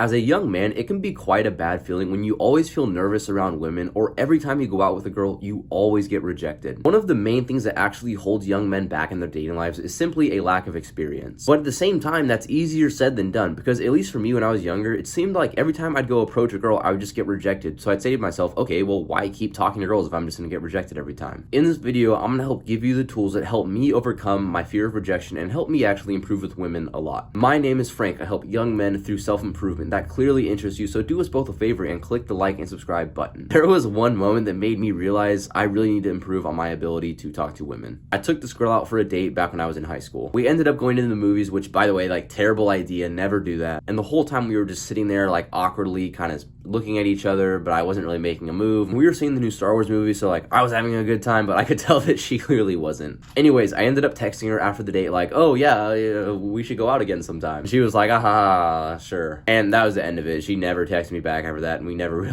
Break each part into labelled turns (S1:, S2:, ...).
S1: As a young man, it can be quite a bad feeling when you always feel nervous around women, or every time you go out with a girl, you always get rejected. One of the main things that actually holds young men back in their dating lives is simply a lack of experience. But at the same time, that's easier said than done, because at least for me when I was younger, it seemed like every time I'd go approach a girl, I would just get rejected. So I'd say to myself, okay, well, why keep talking to girls if I'm just gonna get rejected every time? In this video, I'm gonna help give you the tools that help me overcome my fear of rejection and help me actually improve with women a lot. My name is Frank. I help young men through self-improvement. That clearly interests you, so do us both a favor and click the like and subscribe button. There was one moment that made me realize I really need to improve on my ability to talk to women. I took this girl out for a date back when I was in high school. We ended up going to the movies, which, by the way, like, terrible idea, never do that. And the whole time we were just sitting there like awkwardly kind of looking at each other, but I wasn't really making a move. We were seeing the new Star Wars movie, so like I was having a good time, but I could tell that she clearly wasn't. Anyways, I ended up texting her after the date like, oh yeah, we should go out again sometime. She was like, ah, sure. And that was the end of it. She never texted me back after that, and we never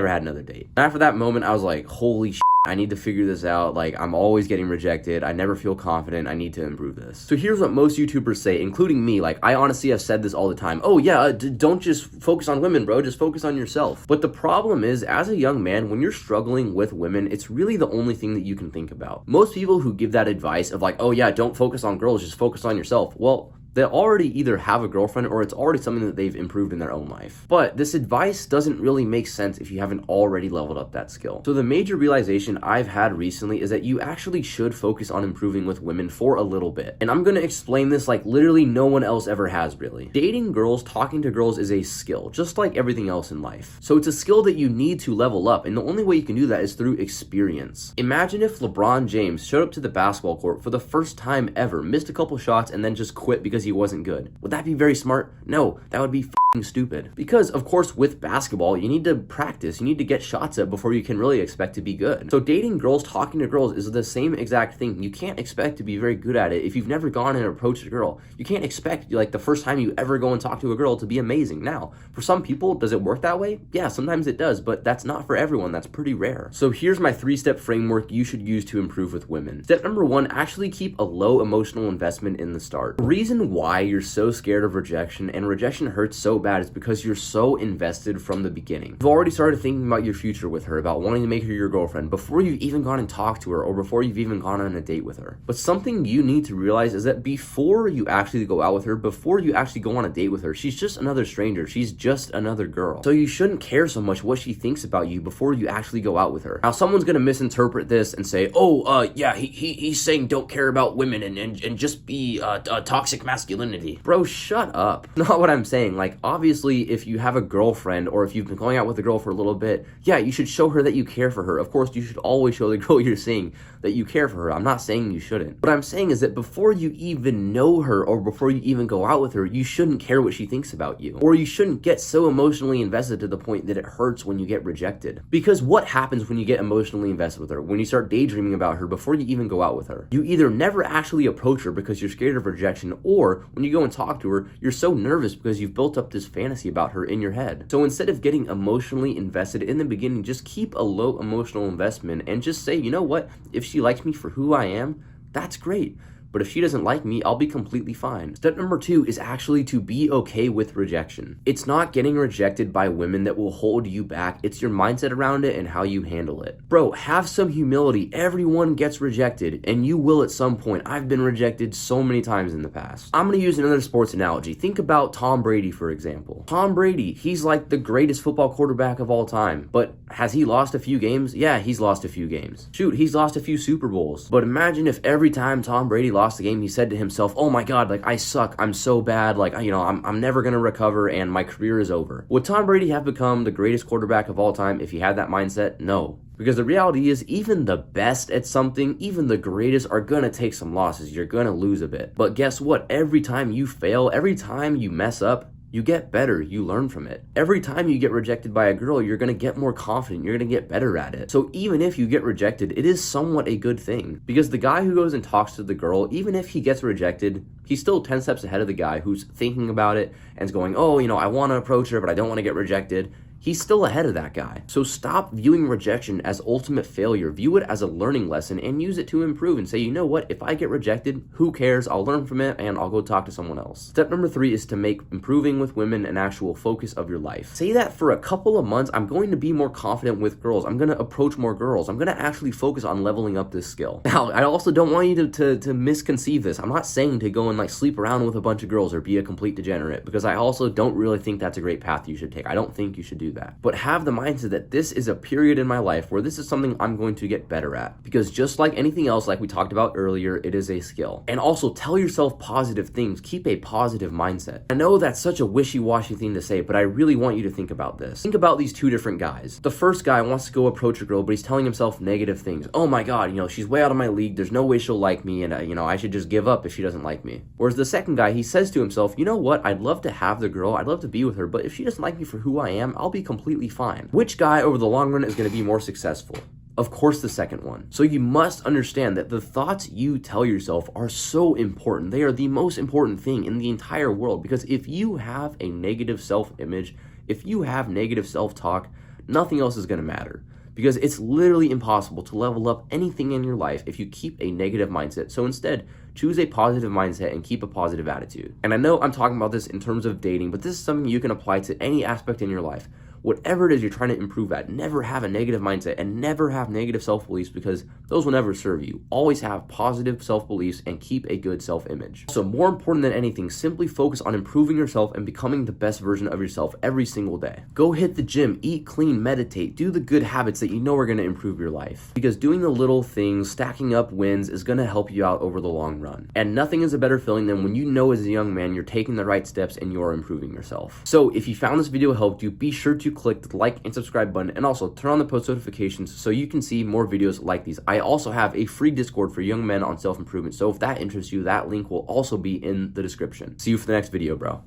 S1: had another date. After that moment, I was like, holy shit, I need to figure this out. Like, I'm always getting rejected. I never feel confident. I need to improve this. So here's what most YouTubers say, including me. Like, I honestly have said this all the time. Oh yeah, don't just focus on women, bro. Just focus on yourself. But the problem is, as a young man, when you're struggling with women, it's really the only thing that you can think about. Most people who give that advice of like, oh yeah, don't focus on girls, just focus on yourself. Well, they already either have a girlfriend or it's already something that they've improved in their own life. But this advice doesn't really make sense if you haven't already leveled up that skill. So the major realization I've had recently is that you actually should focus on improving with women for a little bit. And I'm gonna explain this like literally no one else ever has, really. Dating girls, talking to girls is a skill, just like everything else in life. So it's a skill that you need to level up, and the only way you can do that is through experience. Imagine if LeBron James showed up to the basketball court for the first time ever, missed a couple shots, and then just quit because he wasn't good. Would that be very smart? No, that would be f***ing stupid. Because, of course, with basketball, you need to practice, you need to get shots up before you can really expect to be good. So dating girls, talking to girls is the same exact thing. You can't expect to be very good at it if you've never gone and approached a girl. You can't expect, like, the first time you ever go and talk to a girl to be amazing. Now, for some people, does it work that way? Yeah, sometimes it does, but that's not for everyone. That's pretty rare. So here's my 3-step framework you should use to improve with women. Step number 1, actually keep a low emotional investment in the start. The reason why you're so scared of rejection and rejection hurts so bad is because you're so invested from the beginning. You've already started thinking about your future with her, about wanting to make her your girlfriend before you've even gone and talked to her or before you've even gone on a date with her. But something you need to realize is that before you actually go out with her, before you actually go on a date with her, she's just another stranger. She's just another girl. So you shouldn't care so much what she thinks about you before you actually go out with her. Now, someone's gonna misinterpret this and say, oh, yeah, he's saying don't care about women and just be toxic masculinity. Bro, shut up. Not what I'm saying. Like, obviously, if you have a girlfriend or if you've been going out with a girl for a little bit, yeah, you should show her that you care for her. Of course, you should always show the girl you're seeing that you care for her. I'm not saying you shouldn't. What I'm saying is that before you even know her or before you even go out with her, you shouldn't care what she thinks about you. Or you shouldn't get so emotionally invested to the point that it hurts when you get rejected. Because what happens when you get emotionally invested with her? When you start daydreaming about her before you even go out with her? You either never actually approach her because you're scared of rejection, or when you go and talk to her, you're so nervous because you've built up this fantasy about her in your head. So instead of getting emotionally invested in the beginning, just keep a low emotional investment and just say, you know what? If she likes me for who I am, that's great. But if she doesn't like me, I'll be completely fine. Step number 2 is actually to be okay with rejection. It's not getting rejected by women that will hold you back. It's your mindset around it and how you handle it. Bro, have some humility. Everyone gets rejected, and you will at some point. I've been rejected so many times in the past. I'm gonna use another sports analogy. Think about Tom Brady, for example. Tom Brady, he's like the greatest football quarterback of all time. But has he lost a few games? Yeah, he's lost a few games. Shoot, he's lost a few Super Bowls. But imagine if every time Tom Brady lost the game, he said to himself, oh my god, like, I suck, I'm so bad, like, you know, I'm never gonna recover and my career is over. Would Tom Brady have become the greatest quarterback of all time if he had that mindset? No. Because the reality is, even the best at something, even the greatest, are gonna take some losses. You're gonna lose a bit. But guess what? Every time you fail, every time you mess up, you get better, you learn from it. Every time you get rejected by a girl, you're gonna get more confident, you're gonna get better at it. So even if you get rejected, it is somewhat a good thing. Because the guy who goes and talks to the girl, even if he gets rejected, he's still 10 steps ahead of the guy who's thinking about it and is going, oh, you know, I wanna approach her, but I don't wanna get rejected. he's still ahead of that guy. So stop viewing rejection as ultimate failure. View it as a learning lesson and use it to improve and say, you know what, if I get rejected, who cares? I'll learn from it and I'll go talk to someone else. Step number 3 is to make improving with women an actual focus of your life. Say that for a couple of months, I'm going to be more confident with girls. I'm going to approach more girls. I'm going to actually focus on leveling up this skill. Now, I also don't want you to misconceive this. I'm not saying to go and like sleep around with a bunch of girls or be a complete degenerate, because I also don't really think that's a great path you should take. I don't think you should do that. But have the mindset that this is a period in my life where this is something I'm going to get better at. Because just like anything else, like we talked about earlier, it is a skill. And also tell yourself positive things. Keep a positive mindset. I know that's such a wishy-washy thing to say, but I really want you to think about this. Think about these two different guys. The first guy wants to go approach a girl, but he's telling himself negative things. Oh my God, she's way out of my league. There's no way she'll like me, and I should just give up if she doesn't like me. Whereas the second guy, he says to himself, you know what? I'd love to have the girl. I'd love to be with her, but if she doesn't like me for who I am, I'll be completely fine. Which guy over the long run is going to be more successful? Of course, the second one. So you must understand that the thoughts you tell yourself are so important. They are the most important thing in the entire world, because if you have a negative self-image, if you have negative self-talk, nothing else is going to matter. Because it's literally impossible to level up anything in your life if you keep a negative mindset. So instead, choose a positive mindset and keep a positive attitude. And I know I'm talking about this in terms of dating, but this is something you can apply to any aspect in your life. Whatever it is you're trying to improve at, never have a negative mindset and never have negative self-beliefs, because those will never serve you. Always have positive self-beliefs and keep a good self-image. So more important than anything, simply focus on improving yourself and becoming the best version of yourself every single day. Go hit the gym, eat clean, meditate, do the good habits that you know are going to improve your life. Because doing the little things, stacking up wins, is going to help you out over the long run. And nothing is a better feeling than when you know as a young man you're taking the right steps and you're improving yourself. So if you found this video helped you, be sure to click the like and subscribe button, and also turn on the post notifications so you can see more videos like these. I also have a free Discord for young men on self-improvement, so if that interests you, that link will also be in the description. See you for the next video, bro.